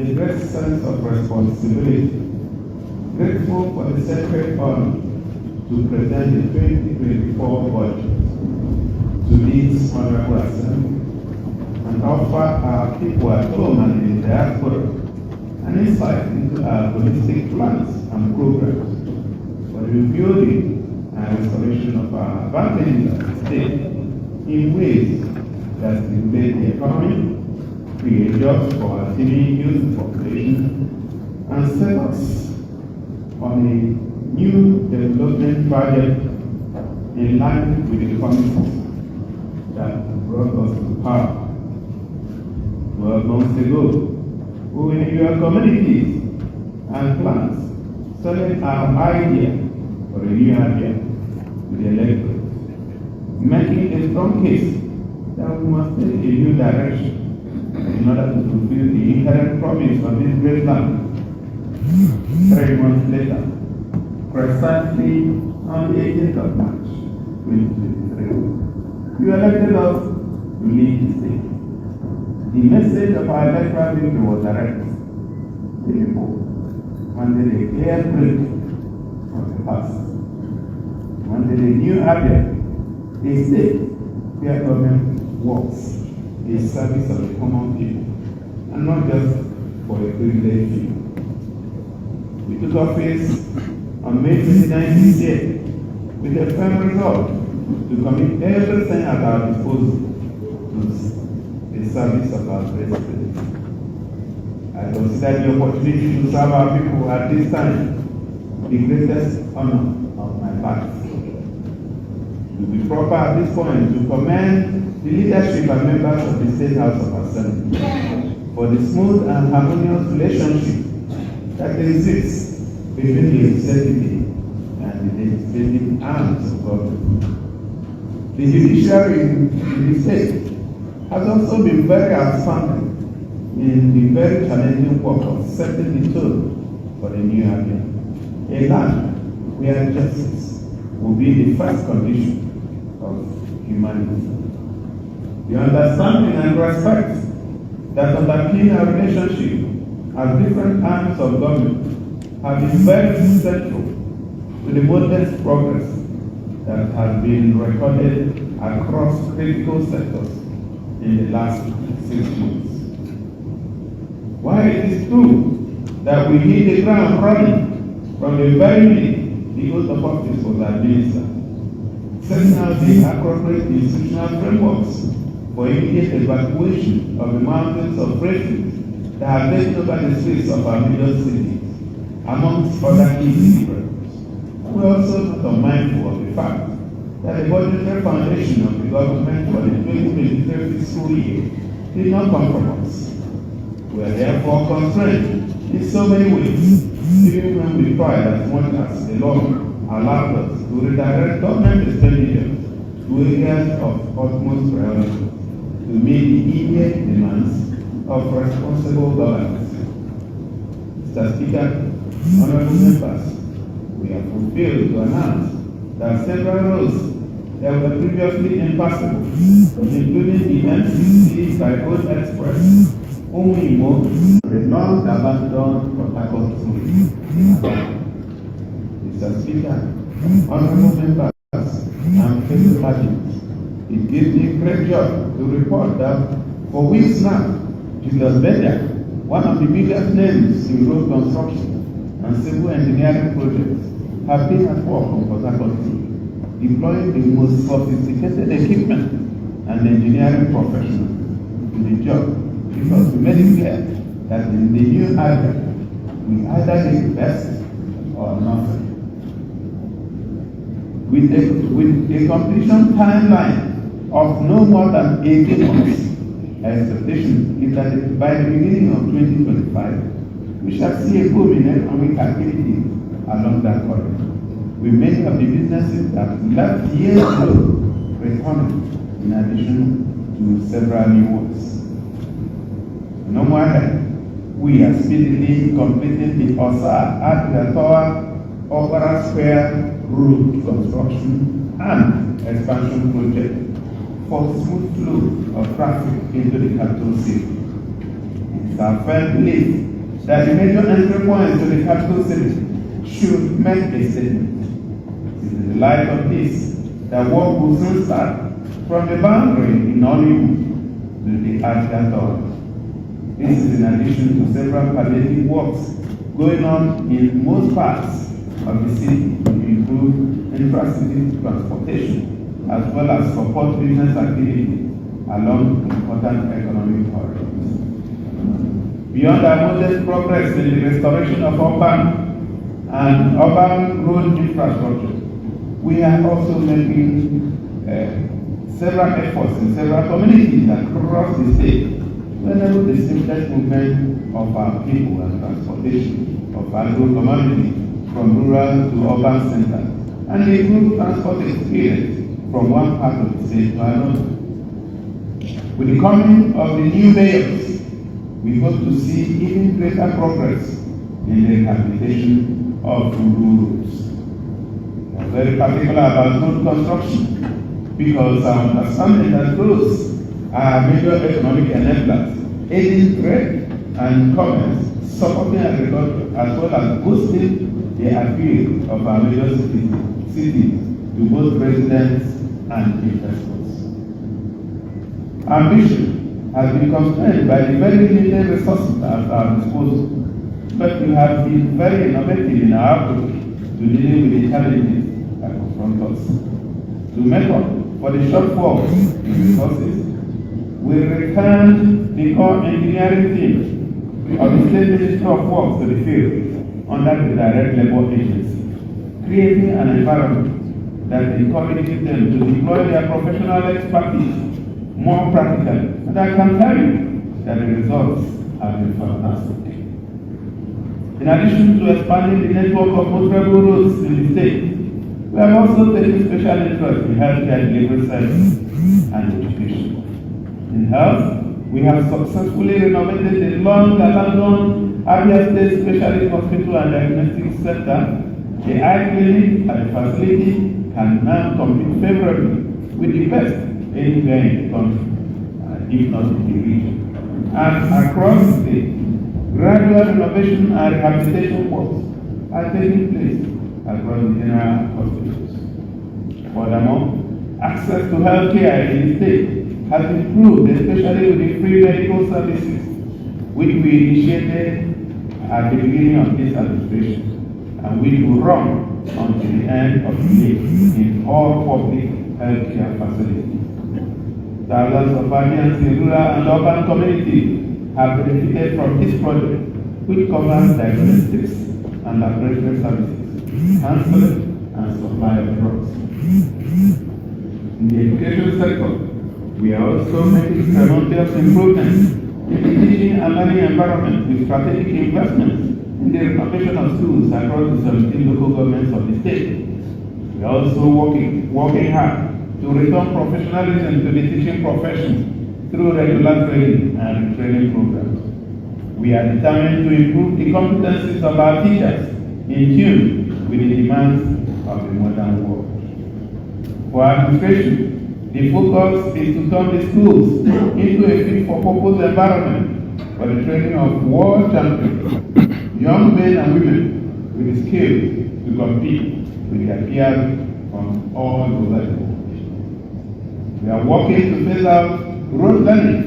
a great sense of responsibility, grateful for the sacred honor to present the 2024 budget to this honorable assembly and offer our people at home and in the diaspora an insight into our holistic plans and programs for the rebuilding and restoration of our advantages as a state in ways that stimulate the economy, create jobs for our teeming youth population, and set us on a new development project in line with the promises that brought us to power 12 months ago. We will in your communities and plans selling our idea for a new Abia to the electorate, making a strong case that we must take a new direction in order to fulfill the inherent promise of this great land. 3 months later, precisely on the 18th of March 2023, you elected us to lead the state. The message of our electoral victory was direct. The people wanted a clear break from the past. Wanted a new Abia, a state where government works in service of the common people, and not just for a privileged few. We took office on May 29 this year with a firm resolve to commit everything at our disposal to the service of our president. I consider the opportunity to serve our people at this time the greatest honor of my life. To be proper at this point to commend the leadership and members of the State House of Assembly for the smooth and harmonious relationship that exists between the executive and the legislative arms of government. The judiciary in the state has also been very outstanding in the very challenging work of setting the tone for the new Abia, a land where justice will be the first condition of humanity. The understanding and respect that underpin our relationship as different arms of government have been very central to the modest progress that has been recorded across critical sectors in the last 6 months. While it is true that we hit the ground running from the very minute the oath of office was administered, setting out the appropriate institutional frameworks for immediate evacuation of the mountains of refuge that have taken over the streets of our major cities, amongst other key problems. We are also not unmindful of the fact that the budgetary foundation of the government for the 2023 fiscal year did not compromise. We are therefore constrained in so many ways, even when we try as much as the law allows us to redirect government expenditure to areas of utmost priority to meet the immediate demands of responsible governance. Mr. Speaker, honorable members, we are fulfilled to announce that several roads that were previously impassable, including the MCC by Road Express, Umuimo, the long-abandoned Port Harcourt Road. Mr. Speaker, honorable members, and fellow audience, it gives me great joy to report that for weeks now, Julius Bender, one of the biggest names in road construction and civil engineering projects, have been at work on Port Harcourt Road, deploying the most sophisticated equipment and engineering professionals to the job, because we made it clear that in the new Abia, we either get the best or nothing. With a completion timeline of no more than 18 months, our expectation is that by the beginning of 2025, we shall see a boom in economic activity along that corridor, with many of the businesses that left years ago returning, in addition to several new ones. No matter, we are speedily completing the Osa Adamazi Opera Square road construction and expansion project for smooth flow of traffic into the capital city. In our firm belief that the major entry points to the capital city should make a statement. It is in the light of this that work will soon start from the boundary in Nollywood to the Abia Tower. This is in addition to several palliative works going on in most parts of the city to improve intra-city transportation as well as support business activity along important economic corridors. Beyond our modest progress in the restoration of urban road infrastructure, we are also making several efforts in several communities across the state to enable the seamless movement of our people and transportation of agro commodities from rural to urban centers and improve transport experience from one part of the state to another. With the coming of the new mayors, we hope to see even greater progress in the rehabilitation of rural roads. We are very particular about road construction because our understanding that roads are major economic enablers, aiding trade and commerce, supporting agriculture, as well as boosting the appeal of our major cities to both residents and investors. Ambition has been constrained by the very limited resources at our disposal, but we have been very innovative in our approach to dealing with the challenges that confront us. To make up for the shortfalls in resources, we returned the core engineering team of the State Ministry of Works to the field under the Direct Labor Agency, creating an environment that encourages them to deploy their professional expertise more practically. And I can tell you that the results have been fantastic. In addition to expanding the network of motorable roads in the state, we have also taken special interest in healthcare delivery services and education. In health, we have successfully renovated the long-abandoned Abia State Specialist Hospital and Diagnostic Center. The eye clinic at the facility can now compete favorably with the best anywhere in the country, if not in the region. And across the state, gradual renovation and rehabilitation works are taking place across the general hospitals. Furthermore, access to healthcare in the state has improved, especially with the free medical services, which we initiated at the beginning of this administration, and which will run until the end of the year in all public healthcare facilities. Thousands of Abians in rural and urban communities have benefited from this project, which covers diagnostics and laboratory services, counseling, and supply of drugs. In the education sector, we are also making tremendous improvements in the teaching and learning environment with strategic investments in the renovation of schools across the 17 local governments of the state. We are also working hard to return professionalism to the teaching profession through regular training and training programs. We are determined to improve the competencies of our teachers in tune with the demands of the modern world. For administration, the focus is to turn the schools into a fit-for-purpose environment for the training of world champions, young men and women with the skills to compete with their peers from all over the world. We are working to phase out road learning,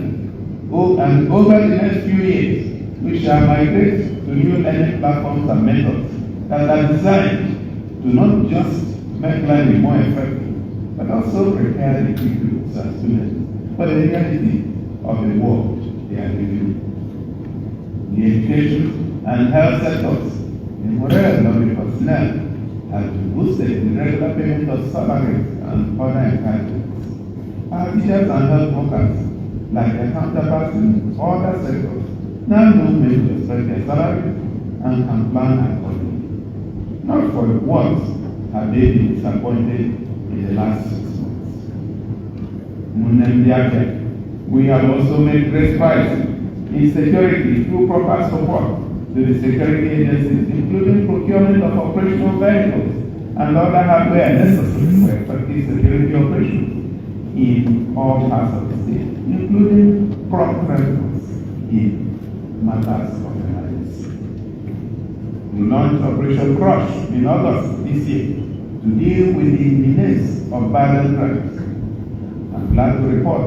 and over the next few years, we shall migrate to new learning platforms and methods that are designed to not just make learning more effective, but also prepare the pupils and students for the reality of the world they are living in. The education and health sectors, the morale of the personnel has been boosted in the regular payment of salaries and other entitlements. Our teachers and health workers, like their counterparts in other sectors, now know when to expect their salaries and can plan accordingly. Not for once have they been disappointed in the last 6 months. We have also made great strides in security through proper support to the security agencies, including procurement of operational vehicles and other hardware necessary for effective security operations in all parts of the state, including prompt response in matters of emergency. We launched Operation Crush in August this year to deal with the menace of violent crimes. I'm glad to report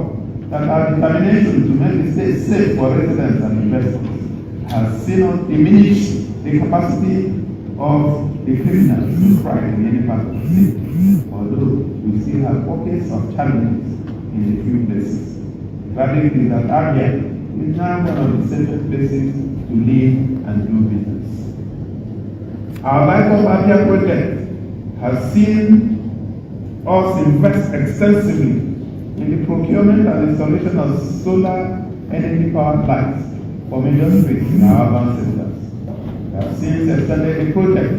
that our determination to make the state safe for residents and investors has seen us diminish the capacity of the criminals to thrive in any part of the state, although we still have pockets of challenges in a few places. The verdict is that Abia is now one of the safest places to live and do business. Our Light of Abia project has seen us invest extensively in the procurement and installation of solar energy-powered lights for major streets in our urban centers. We have since extended the project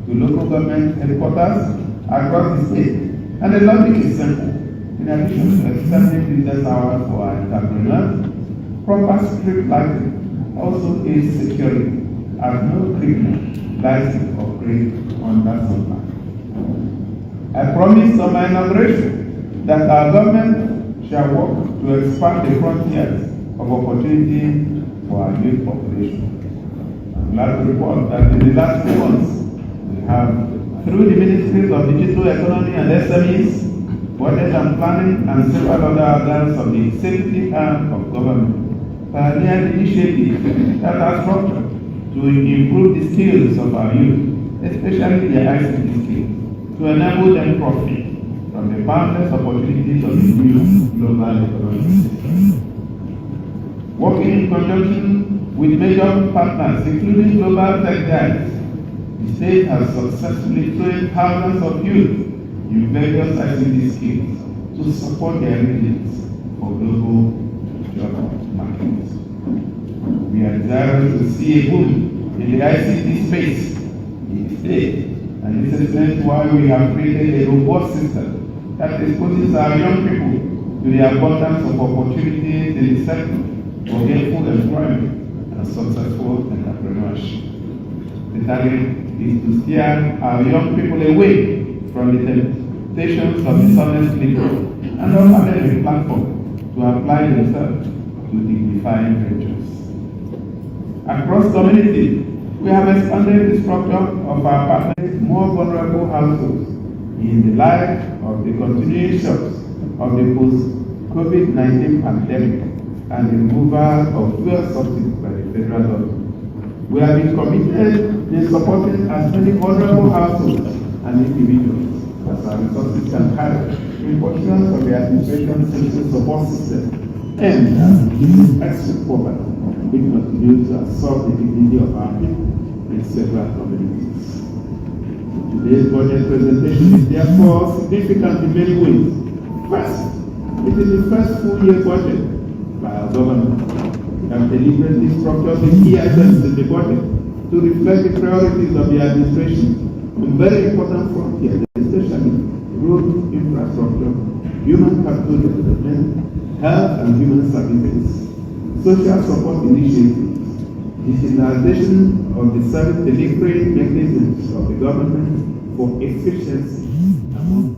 to local government headquarters across the state and the logic is simple. In addition to extending business hours for our entrepreneurs, proper street lighting also aids security as no criminal likes to operate on that sunlight. I promised on my inauguration that our government shall work to expand the frontiers of opportunity for our youth population. I'm glad to report that in the last 2 months, we have, through the Ministries of Digital Economy and SMEs, Budget and Planning, and several other organs of the executive arm of government, pioneered initiatives that are structured to improve the skills of our youth, especially their ICT skills, to enable them profit from the boundless opportunities of the new global economic system. Working in conjunction with major partners, including global tech giants, the state has successfully trained thousands of youth in various ICT skills to support their needs for global job markets. We are desirous to see a boom in the ICT space in the state, and this is why we have created a robust system that exposes our young people to the abundance of opportunities in the sector for gainful employment and successful entrepreneurship. The target is to steer our young people away from the temptations of dishonest labor and offer them a platform to apply themselves to dignifying ventures. Across communities, we have expanded the structure of our partners, more vulnerable households in the light of the continuing shocks of the post-COVID-19 pandemic and the removal of fuel subsidies by the federal government. We have been committed in supporting as many vulnerable households and individuals as our resources can carry in portions of the administration's social support system and as reducing extreme poverty, which continues to assault the dignity of our people in several communities. Today's budget presentation is therefore significant in many ways. First, it is the first full-year budget by our government. We have deliberately structured the key items in the budget to reflect the priorities of the administration on very important frontiers, especially road infrastructure, human capital development, health and human services, social support initiatives, digitalization of the service delivery mechanisms of the government for efficiency among